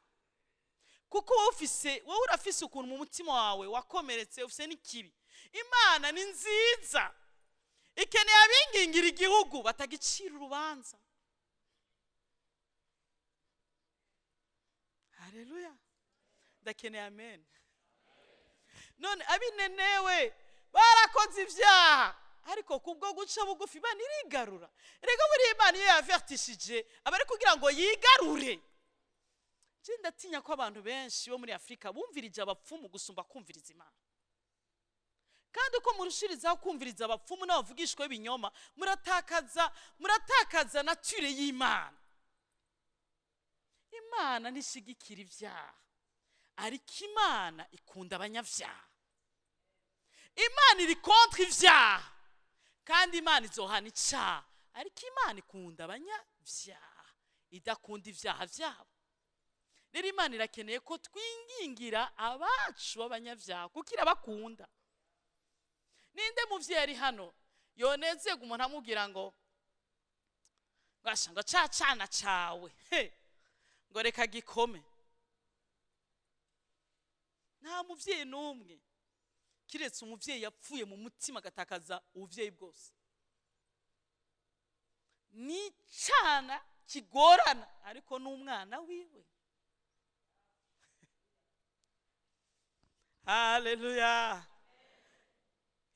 kuko wowe urafise ukuntu mu mutima wawe wakomeretse, ufise n'ikibi. Imana ni nziza, ikeneye abingingira igihugu batagicira urubanza. Haleluya, ndakeneye amen. None abinenewe barakoze ivyaha, ariko kubwo guca bugufi Imana irigarura. Erega buri Imana iyo yavertishije abari kugira ngo yigarure. Je ndatinya ko abantu benshi bo muri Afrika bumvirije abapfumu gusumba kumviriza Imana. Kandi uko murushirizaho kumviriza abapfumu n'abavugishwe b'ibinyoma, muratakaza nature y'Imana. Imana ntishigikira ivyaha, ariko Imana ikunda abanyavyaha. Imana iri contre ivyaha, kandi Imana izohana icaha, ariko Imana ikunda abanyavyaha, idakunda ivyaha vyabo. Rero Imana irakeneye ko twingingira abacu b'abanyavyaha kuko irabakunda. Ninde muvyeyi ari hano yonezega umuntu amubwira ngo ngo cacana cawe ngo reka gikome? Nta muvyeyi n'umwe kiretse umuvyeyi yapfuye mu mutima agatakaza ubuvyeyi bwose. Ni cana kigorana, ariko n'umwana wiwe. Haleluya.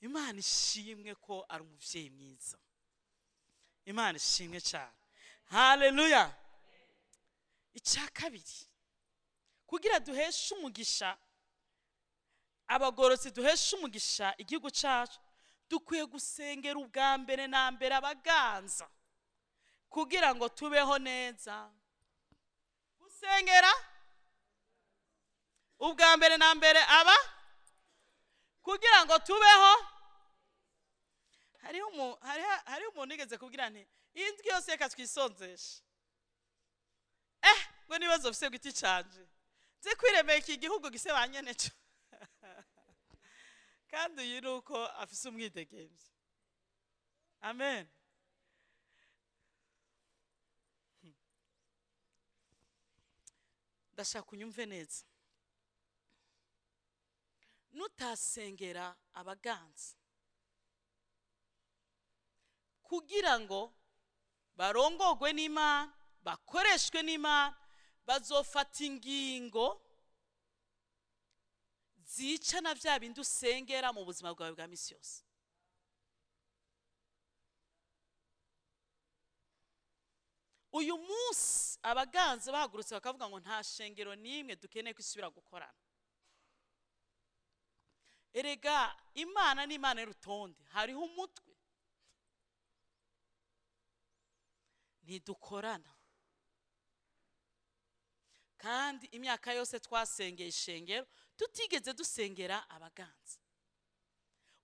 Imana ishimwe ko ari umuvyeyi mwiza. Imana ishimwe cyane. Haleluya. Icya kabiri, kugira duheshe umugisha abagororotsi, duheshe umugisha igihugu cyacu, dukwiye gusengera ubwa mbere na mbere abaganza kugira ngo tubeho neza. Gusengera ubwa mbere na mbere kugira ngo tubeho. Hari umuntu igeze kugira nti indwi yose reka twisonzeshe. Ngo nibazo ufise gwiti canje nze kwiremeye iki gihugu gise banyene cyo. Kandi yiruko afise umwidegemvye. Amen. Ndashaka kunyumve neza. Nutasengera abaganza kugira ngo barongogwe n'Imana, bakoreshwe n'Imana, bazofata ingingo zica na vya bindi usengera mu buzima bwawe bwa misi yose. uyu munsi abaganza bahagurutse bakavuga ngo nta shengero nimwe dukeneye ko isubira gukorana. Erega Imana ni Imana y'urutonde, hariho umutwe ntidukorana. Kandi imyaka yose twasengeye ishengero tutigeze dusengera abaganza.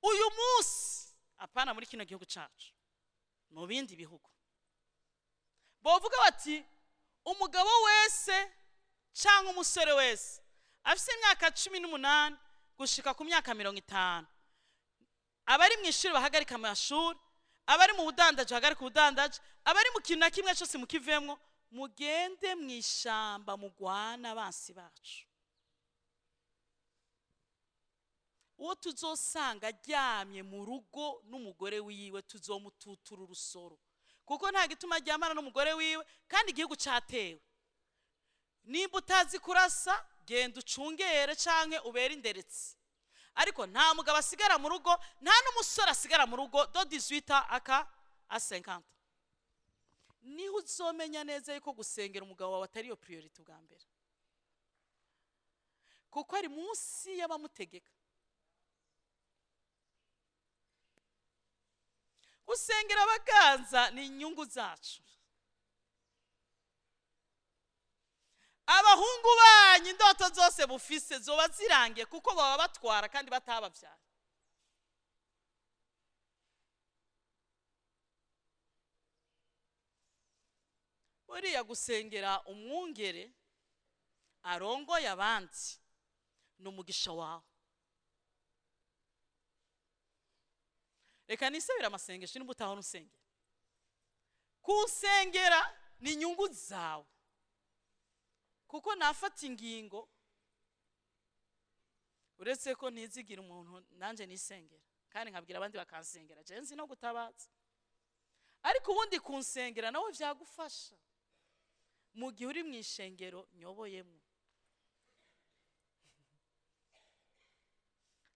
Uyu munsi apana muri kino gihugu cyacu, mu bindi bihugu bovuga bati umugabo wese cyangwa umusore wese afite imyaka 18 gushika ku myaka 50, abari mu ishuri bahagarika amashuri, abari mu budandaje bahagarika ubudandaje, abari mu kintu na kimwe cyose mukivemwo, mugende mu ishamba mugwana abansi bacu. Uwo tuzosanga aryamye mu rugo n'umugore wiwe tuzomututura urusoro, kuko nta gituma aryamana n'umugore wiwe kandi igihugu cyatewe. Nimba utazi kurasa genda ucungere canke ubere inderetsi, ariko nta mugabo asigara mu rugo, nta n'umusore asigara mu rugo do 18 aka a 50. Niho uzomenya neza yuko gusengera umugabo wawe atari yo priority bwa mbere, kuko ari munsi y'abamutegeka. Gusengera abaganza ni inyungu zacu. Abahungu banyu indoto zose bufise zoba zirangiye kuko baba batwara kandi batabavyara. Buriya gusengera umwungere arongoye abandi ni umugisha wawe. Reka nisabira amasengesho nimba utahona usengera. Kusengera ni inyungu zawe, kuko nafata ingingo uretse ko ntizigira umuntu nanje nisengera kandi nkabwira abandi bakansengera je nzi no gutabaza, ariko ubundi kunsengera nawe vyagufasha mu gihe uri mu ishengero nyoboyemo.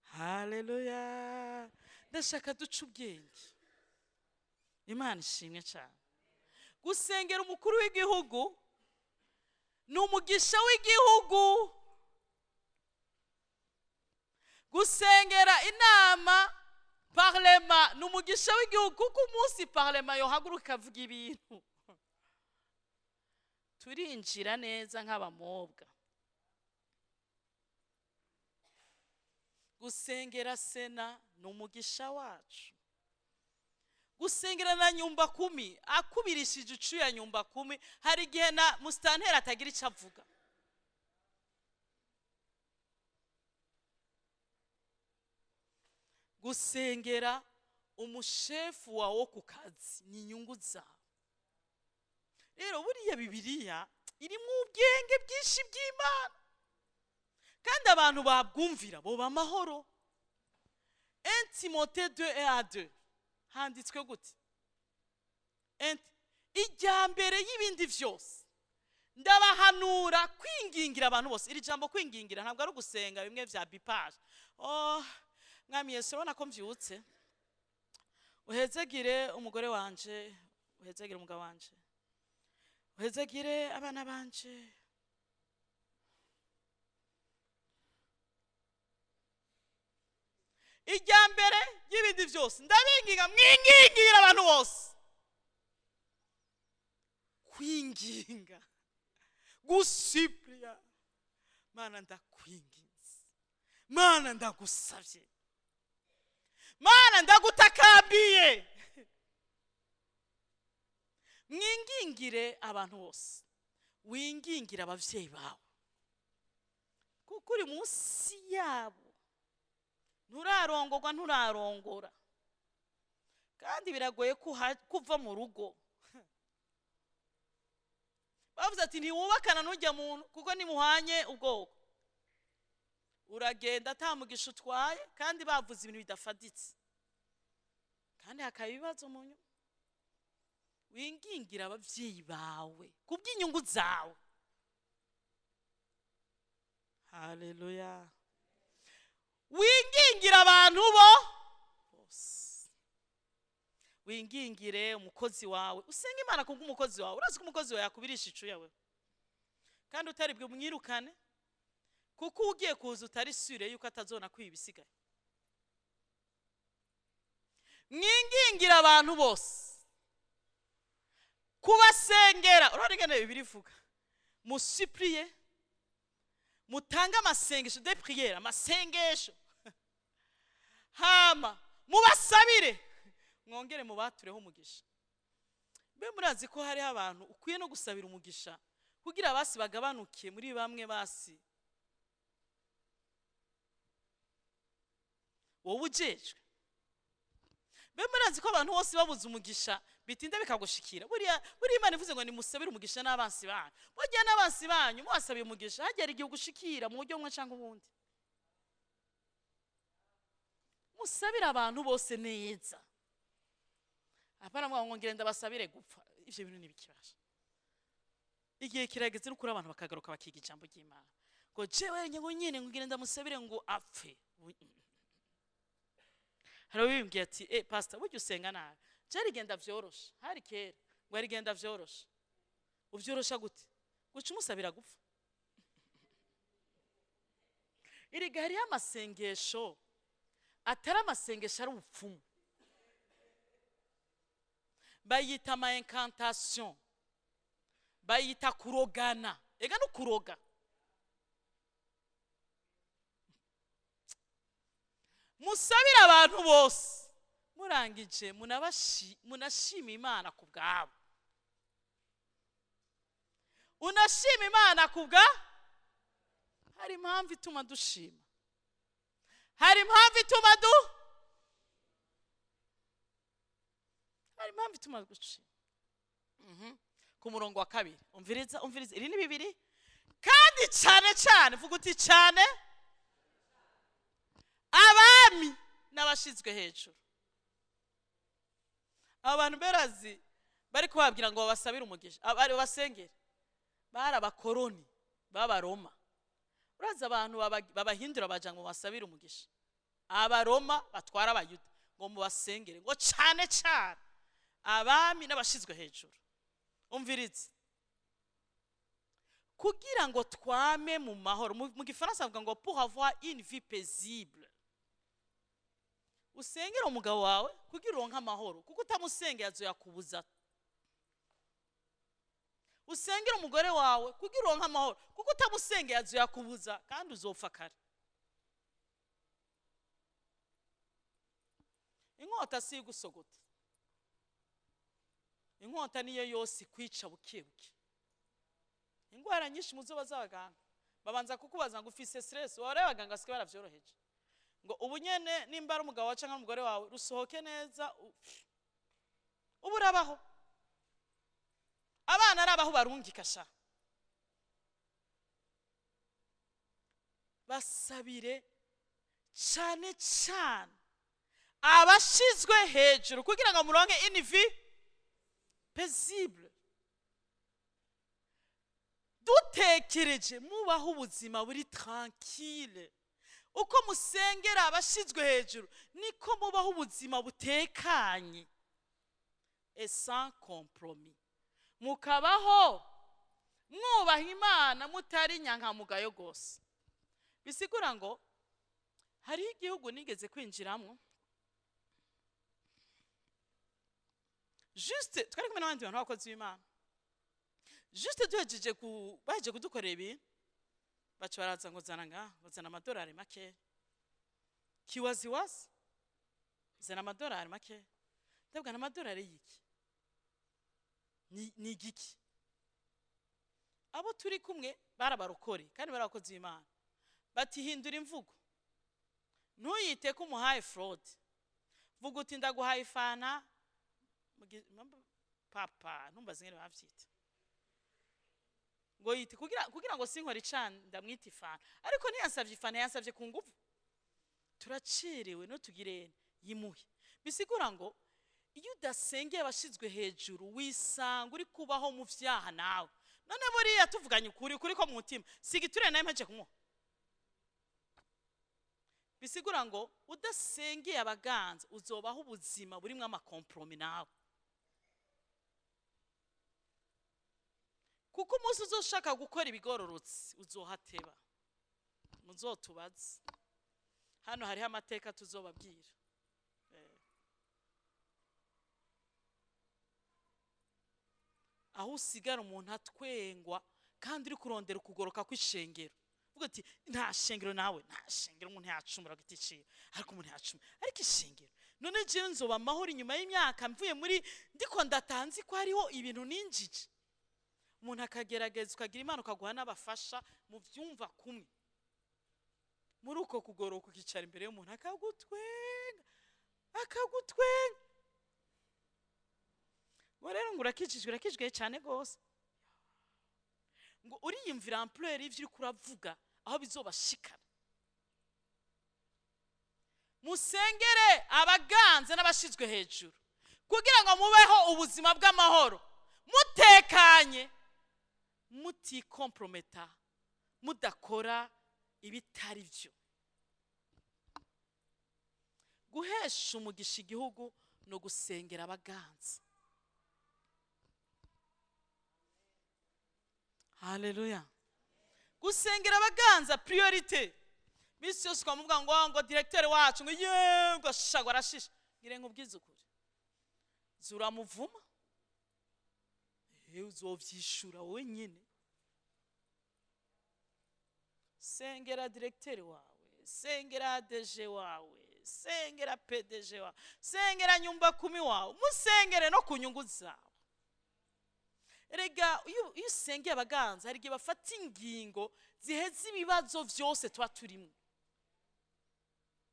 Haleluya. Ndashaka duca ubwenge. Imana ishimwe cyane. Gusengera umukuru w'igihugu ni umugisha w'igihugu. Gusengera inama parlement ni umugisha w'igihugu, kuko umunsi parlement yohaguruka avuga ibintu turinjira neza nk'abamobwa. Gusengera sena ni umugisha wacu. Gusengera na nyumba 10 akubirishije ucu ya nyumba 10, hari igihe na mustantera atagira icyo avuga. Gusengera umushefu wawo ku kazi ni inyungu zawe. Rero buriya Bibiliya irimo ubwenge bwinshi bw'Imana, kandi abantu babwumvira bo bamahoro. 1 Timothée 2:2 handitswe gute? Ijya mbere y'ibindi vyose ndabahanura kwingingira abantu bose. Iri jambo kwingingira ntabwo ari gusenga bimwe vya bipage. Mwami Yesu ubona ko mvyutse, uhezegire umugore wanje, uhezegire umugabo wanje, uhezegire abana banje. Ijya mbere y'ibindi vyose ndabinginga mwingingira abantu bose. Kwinginga, gusiplia, Mana ndakwinginze, Mana ndagusavye, Mana ndagutakambiye. Mwingingire abantu bose, wingingire abavyeyi bawe, kuko uri munsi yabo. Nturarongorwa, nturarongora, kandi biragoye kuva mu rugo. Bavuze ati ntiwubakana n'ujya muntu kuko nimuhanye ubwoko. Uragenda atamugisha utwaye, kandi bavuze ibintu bidafaditse, kandi hakabibazo mu nyuma. Wingingira abavyeyi bawe kubw'inyungu zawe. Haleluya. Wingingira abantu bose, wingingire umukozi wawe, usenga Imana kubwo umukozi wawe. Urazi ko umukozi wawe yakubirisha icu yawe kandi utari bwe mwirukane, kuko ugiye kuza utari sure yuko atazona kwibisigaye. Mwingingira abantu bose kubasengera. Urarigene Bibiliya ivuga musuplier, mutanga amasengesho de prière, amasengesho hama mubasabire, mwongere mubatureho umugisha. Be murazi ko hari abantu ukwiye no gusabira umugisha kugira basi bagabanuke muri bamwe basi wowe ujejwe. Be murazi ko abantu bose babuze umugisha bitinda bikagushikira. Buriya Imana ivuze ngo nimusabire umugisha n'abansi banyu. Burya n'abansi banyu muwasabiye umugisha hagera igihe ugushikira mu buryo bumwe cyangwa ubundi. Musabira abantu bose neza. Apana ngo ngenda basabire gupfa. Ivyo bintu nibikibasha. Igihe kirageze n'ukuri abantu bakagaruka bakiga ijambo ry'Imana. Ngo jewe ngo nyene ngenda musabire ngo apfe. Haro bimbwiye ati pastor burya usenga nabi. Jari genda vyorosha. Hari kera ngo ari genda vyorosha. Uvyorosha gute? Guca umusabira gupfa. Iri gari y'amasengesho atari amasengesho ari ubupfumu. Bayita ma incantation, bayita kurogana. Ega no kuroga. Musabira abantu bose murangije munashima Imana kubwabo. Unashima Imana kubwa hari impamvu ituma dushima. Hari impamvu ituma hari impamvu ituma dushima. Ku murongo wa 2 umviriza iri ni Bibiliya kandi cyane vuga uti cyane abami n'abashizwe hejuru. Abantu berazi bari kubabwira ngo babasabire umugisha, abari basengere bari abakoroni baba Roma. Uraza abantu babahindura baja ngo basabire umugisha. Aba Roma batwara abayuda ngo mubasengere ngo cyane abami n'abashizwe hejuru. Umvirize kugira ngo twame mu mahoro. Mu Gifaransa bavuga ngo pour avoir une vie paisible. Usengera umugabo wawe kugira uronke amahoro, kuko utamusengera azoyakubuza. Usengera umugore wawe kugira uronke amahoro, kuko utamusengera azoyakubuza kandi uzopfa kare. Inkota si gusogota. Inkota niyo yose kwica bukebuke. Ingwara nyinshi muzo bazabaganga babanza kukubaza ngo ufise stress, ware abaganga sike baravyoroheje ngo ubunyene nimba ari umugabo waca n'umugore wawe rusohoke neza uburabaho. Abana arabaho barungika sha. Basabire cyane abashizwe hejuru kugira ngo muronke une vie paisible. Dutekereje mubaho ubuzima buri tranquille. Uko musengera abashizwe hejuru niko mubaho ubuzima butekanye et sans compromis. Mukabaho mwubaha Imana mutari nyankamugayo gose. Bisigura ngo hari igihugu nigeze kwinjiramo, juste twari kumwe n'abandi bantu bakoze Imana, juste baje kudukorera ibi baca baraza ngo zana amadolari make. Kiwaziwazi zana amadolari make. Ndabwa n'amadolari yiki ni giki. Abo turi kumwe barabarokore kandi barakoze Imana, bati hindura imvugo, ntuyite ko umuhaye fraud. Vuga uti ndaguhaye fana papa ntumbaze ngene bavyita ngo yite kugira ngo sinkora icana ndamwita ifana, ariko ntiyasavye ifana, yasavye ku nguvu. Turacerewe no tugirene yimuhe. Bisigura ngo iyo udasengeye abashizwe hejuru wisanga uri kubaho mu vyaha nawe. None muri yatuvuganye kuri ko mu mutima sigiture naye mpaje kumuha. bisigura ngo udasengeye abaganza uzobaho ubuzima burimwe amakompromi nawe, kuko umunsi uzoshaka gukora ibigororotsi uzohateba. Muzotubaze hano hariho amateka tuzobabwira. Aho usigara umuntu atwengwa kandi uri kurondera ukugoroka kw'ishengero, uvuga ati nta shengero, nawe nta shengero, umuntu yacumura giti ciye, ariko umuntu yacumura, ariko ishengero none je nzoba amahoro inyuma y'imyaka mvuye muri ndiko ndatanzi ko hariho ibintu ninjije. Umuntu akagerageza ukagira Imana ukaguha n'abafasha mu vyumva kumwe, muri uko kugoroka ukicara imbere y'umuntu akagutwenga ngo rero ngo urakijijwe cyane gose, ngo uriyumvira ampleur y'ivyo uri kuravuga aho bizobashikana. Musengere abaganze n'abashizwe hejuru kugira ngo mubeho ubuzima bw'amahoro, mutekanye, mutikomprometa, mudakora ibitari byo. Guhesha umugisha igihugu no gusengera abaganza. Haleluya. Gusengera abaganza priorite. Misi yose kwamuvuga ngo directeur wacu ngo yego shagwa rashisha, ngire nkubwize ukuri, zuramuvuma uzovyishura wowe nyine. Sengera directeur wawe, sengera DG wawe, sengera PDG wawe, sengera nyumba kumi wawe, musengere no kunyungu zawe. Erega iyo usengeye abaganza hari gihe bafata ingingo ziheza ibibazo vyose tuba turimo.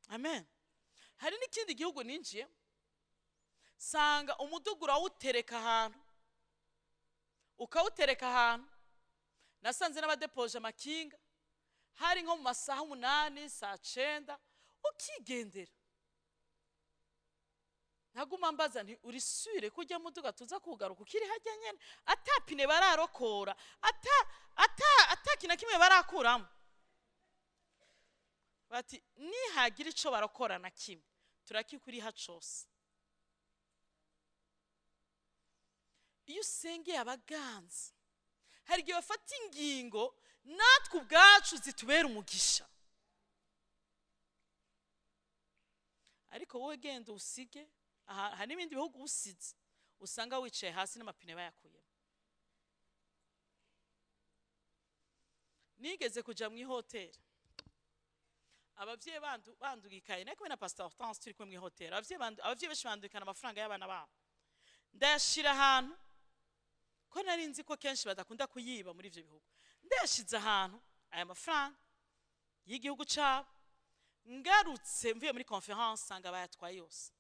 Amen. Hari n'ikindi gihugu ninjiye sanga umudugura awutereka ahantu, ukawutereka ahantu, nasanze n'abadepoje amakinga hari nko mu masaha 8 saa 9 ukigendera. Naguma mbaza nti uri sure kujya muduga tuza kugaruka ukiri hajya nyene atapine bararokora atakina kimwe barakuramo. Bati nihagira ico barokora na kimwe turakikuri hacose. Iyo usengeye abaganza hari gihe bafata ingingo natwe ubwacu zitubera umugisha, ariko wowe genda usige. Hari n'ibindi bihugu usize usanga wicaye hasi n'amapine bayakuyemo. Nigeze kuja mu hoteli, abavyeyi bandugikaye nakwe na Pasteur turi kumwe mu hoteli, abavyeyi benshi bandukana amafaranga y'abana babo, ndayashira ahantu ko nari nzi ko kenshi badakunda kuyiba muri ivyo bihugu. Ndayashize ahantu aya mafaranga y'igihugu cabo, ngarutse mvuye muri conference sanga bayatwaye yose.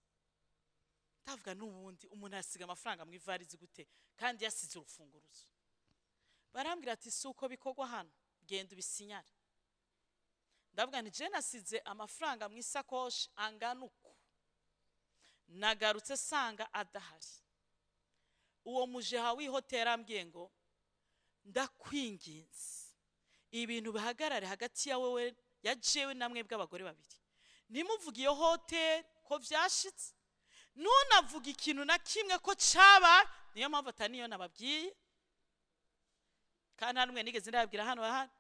Ndavuga n'ubundi umuntu asiga amafaranga mu ivarizi gute kandi yasize urufunguruzo. Barambwira ati suko bikogwa hano, genda ubisinyare. Ndavuga nti je nasize amafaranga mu isakoshi anganuko, nagarutse sanga adahari. Uwo mujeha w'ihoteli ambwiye ngo ndakwinginze ibintu bihagarare hagati ya wewe ya jewe namwe bw'abagore babiri, ntimuvuge iyo hoteli ko vyashitse, nunavuga ikintu na kimwe ko caba. Niyo mpamvu ataniyo nababwiye kandi namwe nigeze ndababwira hano bahana,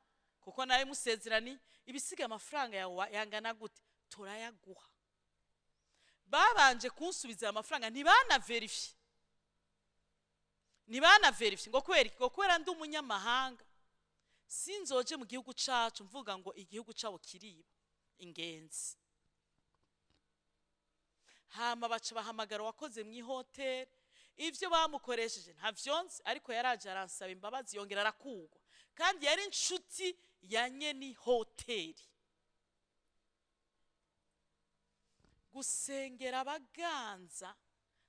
kuko nawe musezerani ibisiga amafaranga yawe yangana gute turayaguha. Babanje kunsubiza amafaranga ntibana verify ngo kwera ndi umunyamahanga sinzoje mu gihugu cacu mvuga ngo igihugu cabo kiriba ingenzi. Hama baca bahamagara wakoze mu hoteli, ivyo bamukoresheje ntavyonzi, ariko yaraje aransaba imbabazi yongera arakugwa, kandi yari inshuti ya nyeni hoteli. Gusengera abaganza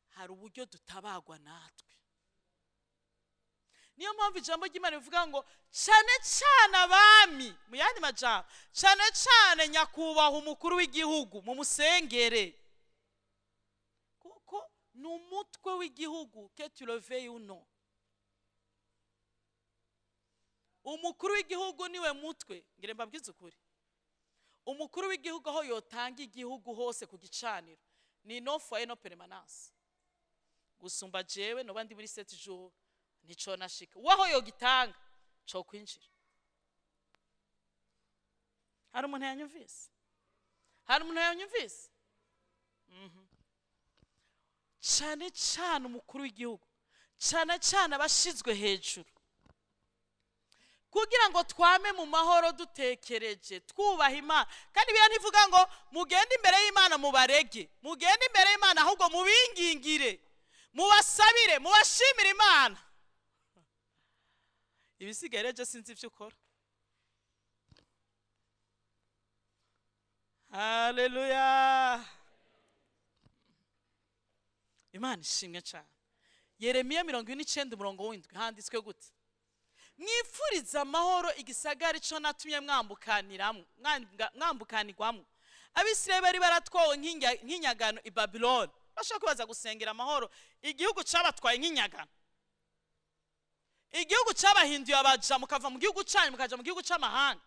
hari uburyo dutabagwa natwe. Niyo mpamvu ijambo ry'Imana rivuga ngo cane abami, mu yandi majambo cane nyakubaha umukuru w'igihugu mu musengere, kuko n'umutwe w'igihugu que tu le veuilles ou non. Umukuru w'igihugu niwe mutwe, ngire mbabwize ukuri. umukuru w'igihugu aho yotanga igihugu hose ku gicaniro ni no foyer no permanence gusumba jewe no bandi muri 7 jours nico nashika waho yogitanga cyo kwinjira. Hari umuntu yanyumvise? Hari umuntu yanyumvise? Cyane cyane umukuru w'igihugu, cyane cyane abashizwe hejuru, kugira ngo twame mu mahoro dutekereje twubaha Imana. Kandi biya ntivuga ngo mugende imbere y'Imana mubarege, mugende imbere y'Imana ahubwo mubingingire, mubasabire, mubashimire Imana. Ibisigaye je sinzi ivyo ukora. Haleluya. Imana ishimwe cyane. Yeremiya 29:7 handitswe gute? Mwifuriza amahoro igisagara ico natumye mwambukanirwamo. Abisirayeli baratwawe nk'inyagano i Babylon. Bashaka kubaza gusengera amahoro igihugu cabatwaye nk'inyagano. Igihugu cabahinduye abaja mukava mu gihugu cyanyu mukaja mu gihugu c'amahanga.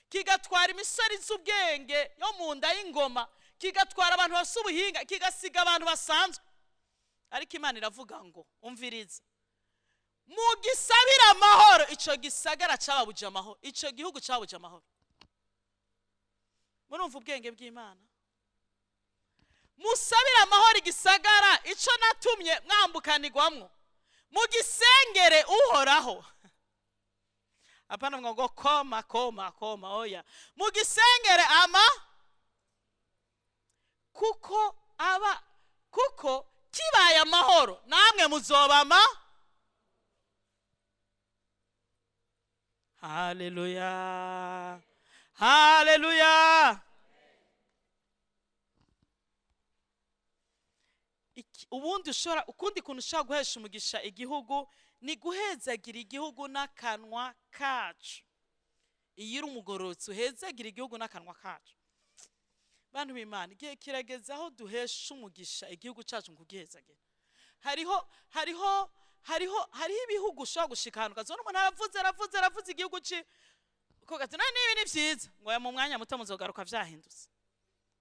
Kigatwara imisori z'ubwenge yo mu nda y'ingoma, kigatwara abantu basubuhinga, kigasiga abantu basanzwe. Ariko Imana iravuga ngo umviriza, mugisabira amahoro ico gisagara cababuje amahoro, ico gihugu cabuje amahoro. Murumva ubwenge bw'Imana? Musabira amahoro igisagara ico natumye mwambukanirwamwo, mugisengere uhoraho. Apana ngo koma oya, mugisengere kuko kibaye amahoro namwe muzobama. Haleluya, haleluya. Ubundi ukundi kuntu ushaka guhesha umugisha igihugu ni guhezagira igihugu n'akanwa kacu. Iyo uri umugororotsi uhezagira igihugu n'akanwa kacu. Bantu b'Imana, igihe kirageze aho duhesha umugisha igihugu cyacu ngugihezagira. Hariho ibihugu ushobora gushika ahantu ukazona umuntu aravuze igihugu ci ukogati nibi ni vyiza ngo mu mwanya muto muzogaruka vyahindutse.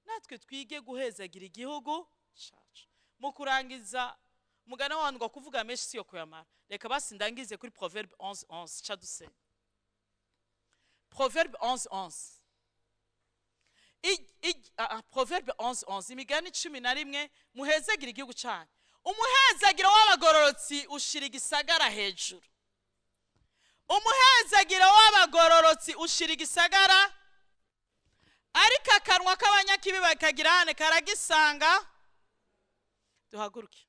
Natwe twige guhezagira igihugu cyacu. Mu kurangiza mugana wandwa kuvuga menshi siyo kuyamara. Reka basi ndangize kuri Proverbe 11:11 caduse. Proverbe 11:11. Proverbe 11:11 imigani 11 muhezagira igihugu cyanyu. Umuhezagira w'abagororotsi ushira igisagara hejuru. Umuhezagira w'abagororotsi ushira igisagara, ariko akanwa k'abanyakibi bakagirane karagisanga. Duhaguruke.